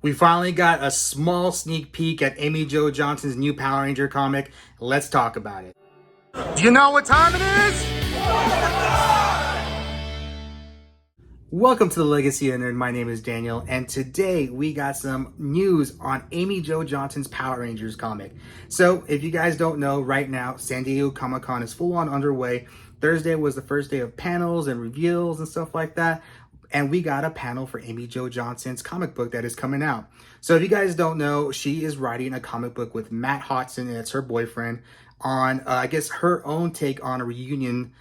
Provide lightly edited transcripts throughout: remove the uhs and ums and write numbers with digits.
We finally got a small sneak peek at Amy Jo Johnson's new Power Ranger comic. Let's talk about it. Do you know what time it is? Welcome to the Legacy of Nerd. My name is Daniel, and today we got some news on Amy Jo Johnson's Power Rangers comic. So, if you guys don't know, right now, San Diego Comic-Con is full on underway. Thursday was the first day of panels and reveals and stuff like that. And we got a panel for Amy Jo Johnson's comic book that is coming out. So if you guys don't know, she is writing a comic book with Matt Hodson, and it's her boyfriend, on, I guess, her own take on a reunion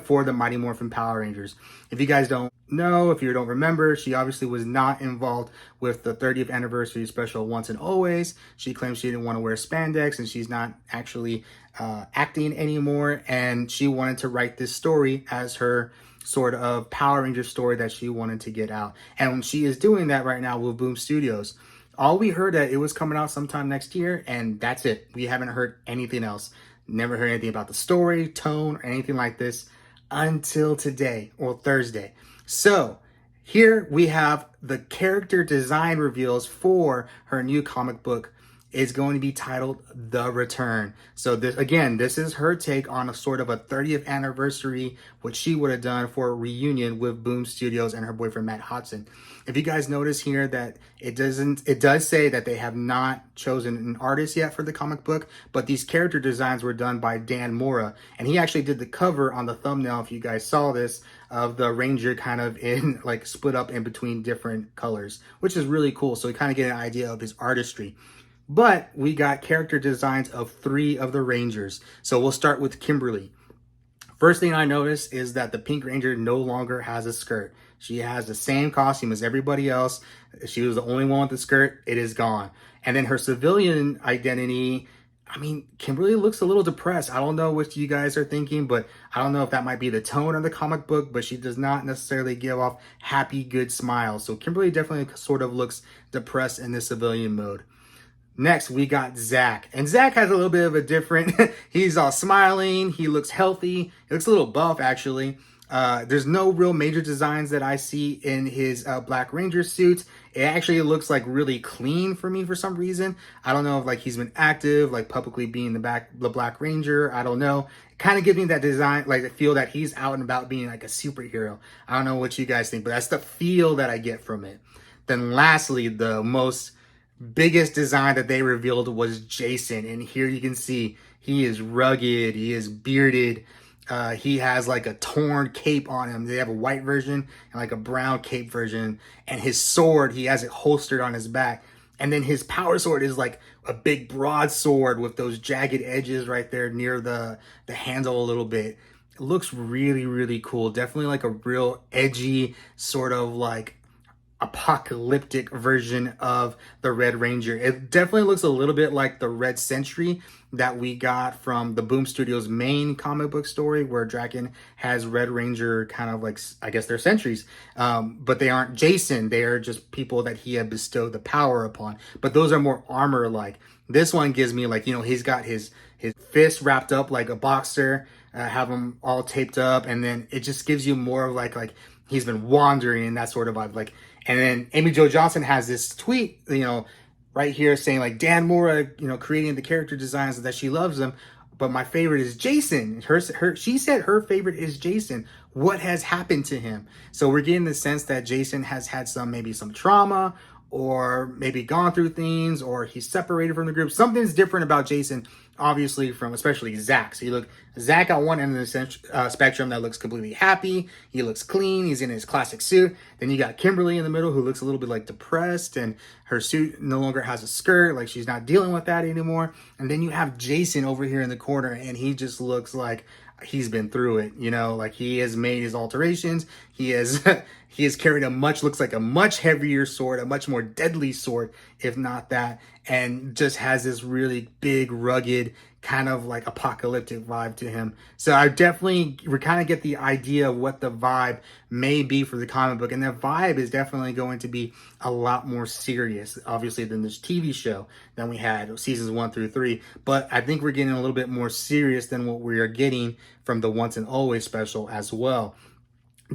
for the Mighty Morphin Power Rangers. If you guys don't know, if you don't remember, she obviously was not involved with the 30th anniversary special Once and Always. She claims she didn't want to wear spandex, and she's not actually acting anymore, and she wanted to write this story as her sort of Power Ranger story that she wanted to get out. And she is doing that right now with Boom Studios. All we heard that it was coming out sometime next year, and that's it. We haven't heard anything else. Never heard anything about the story, tone, or anything like this until today or Thursday. So here we have the character design reveals for her new comic book. Is going to be titled The Return. So this is her take on a sort of a 30th anniversary, what she would have done for a reunion with Boom Studios and her boyfriend Matt Hodson. If you guys notice here that it does say that they have not chosen an artist yet for the comic book, but these character designs were done by Dan Mora, and he actually did the cover on the thumbnail, if you guys saw this, of the Ranger kind of in like split up in between different colors, which is really cool. So we kind of get an idea of his artistry. But we got character designs of 3 of the Rangers. So we'll start with Kimberly. First thing I noticed is that the Pink Ranger no longer has a skirt. She has the same costume as everybody else. She was the only one with the skirt. It is gone. And then her civilian identity, Kimberly looks a little depressed. I don't know what you guys are thinking, but I don't know if that might be the tone of the comic book, but she does not necessarily give off happy, good smiles. So Kimberly definitely sort of looks depressed in the civilian mode. Next, we got Zach. And Zach has a little bit of a different, he's all smiling, he looks healthy, he looks a little buff actually. There's no real major designs that I see in his Black Ranger suit. It actually looks like really clean for me for some reason. I don't know if like he's been active, like publicly being the Black Ranger. I don't know. Kind of gives me that design, like the feel that he's out and about being like a superhero. I don't know what you guys think, but that's the feel that I get from it. Then lastly, the most biggest design that they revealed was Jason, and here you can see he is rugged, he is bearded, he has like a torn cape on him. They have a white version and like a brown cape version, and his sword, he has it holstered on his back, and then his power sword is like a big broadsword with those jagged edges right there near the handle a little bit. It looks really, really cool. Definitely like a real edgy sort of like apocalyptic version of the Red Ranger. It definitely looks a little bit like the Red Sentry that we got from the Boom Studios main comic book story, where Draken has Red Ranger kind of like, I guess they're sentries, but they aren't Jason. They are just people that he had bestowed the power upon, but those are more armor like. This one gives me like, he's got his fist wrapped up like a boxer, have them all taped up, and then it just gives you more of like he's been wandering and that sort of vibe. Like, and then Amy Jo Johnson has this tweet, right here saying like Dan Mora, creating the character designs that she loves them, but my favorite is Jason. She said her favorite is Jason. What has happened to him? So we're getting the sense that Jason has had maybe some trauma, or maybe gone through things, or he's separated from the group. Something's different about Jason, obviously, from especially Zach. So you look, Zach on one end of the spectrum that looks completely happy. He looks clean. He's in his classic suit. Then you got Kimberly in the middle, who looks a little bit like depressed, and her suit no longer has a skirt. Like she's not dealing with that anymore. And then you have Jason over here in the corner, and he just looks like he's been through it, like he has made his alterations. He has he has carried looks like a much heavier sword, a much more deadly sword, if not that, and just has this really big, rugged, kind of like apocalyptic vibe to him. So we kind of get the idea of what the vibe may be for the comic book, and the vibe is definitely going to be a lot more serious, obviously, than this TV show that we had seasons 1 through 3. But I think we're getting a little bit more serious than what we are getting from the Once and Always special as well.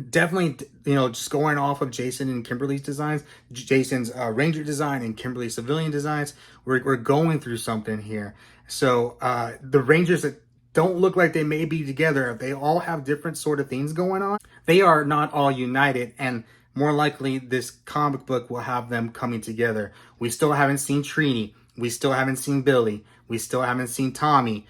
Definitely, you know, just going off of Jason and Kimberly's designs, Jason's Ranger design and Kimberly's civilian designs, we're going through something here. So the Rangers that don't look like they may be together, they all have different sort of things going on. They are not all united, and more likely this comic book will have them coming together. We still haven't seen Trini. We still haven't seen Billy. We still haven't seen Tommy.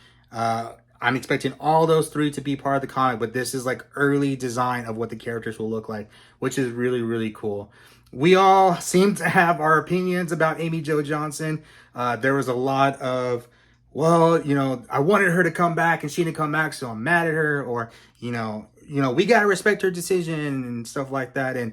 I'm expecting all those three to be part of the comic, but this is like early design of what the characters will look like, which is really, really cool. We all seem to have our opinions about Amy Jo Johnson. There was a lot of, well, you know, I wanted her to come back and she didn't come back, so I'm mad at her, or we gotta respect her decision and stuff like that, and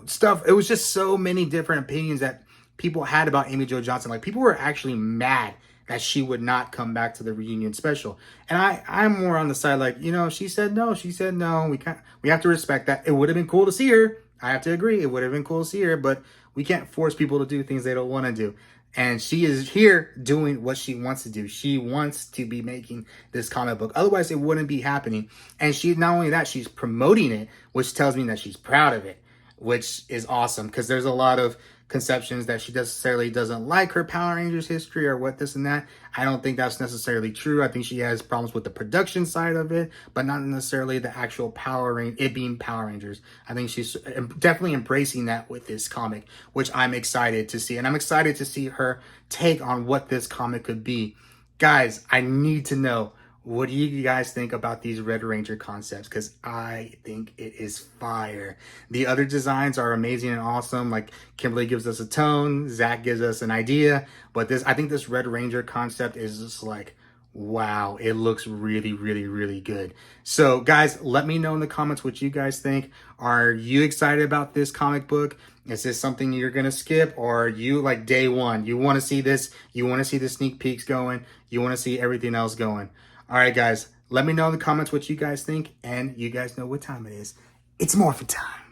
stuff. It was just so many different opinions that people had about Amy Jo Johnson. Like people were actually mad that she would not come back to the reunion special. And I'm more on the side like, she said no. She said no. We have to respect that. It would have been cool to see her. I have to agree. It would have been cool to see her, but we can't force people to do things they don't want to do. And she is here doing what she wants to do. She wants to be making this comic book. Otherwise, it wouldn't be happening. And she, not only that, she's promoting it, which tells me that she's proud of it, which is awesome, because there's a lot of conceptions that she necessarily doesn't like her Power Rangers history or what this and that. I don't think that's necessarily true. I think she has problems with the production side of it, but not necessarily the actual it being Power Rangers. I think she's definitely embracing that with this comic, which I'm excited to see. And I'm excited to see her take on what this comic could be. Guys, I need to know, what do you guys think about these Red Ranger concepts? Because I think it is fire. The other designs are amazing and awesome. Like Kimberly gives us a tone, Zach gives us an idea, but I think this Red Ranger concept is just like, wow, it looks really, really, really good. So guys, let me know in the comments what you guys think. Are you excited about this comic book? Is this something you're going to skip, or are you like day one? You want to see this, you want to see the sneak peeks going, you want to see everything else going. All right, guys, let me know in the comments what you guys think, and you guys know what time it is. It's Morphin time.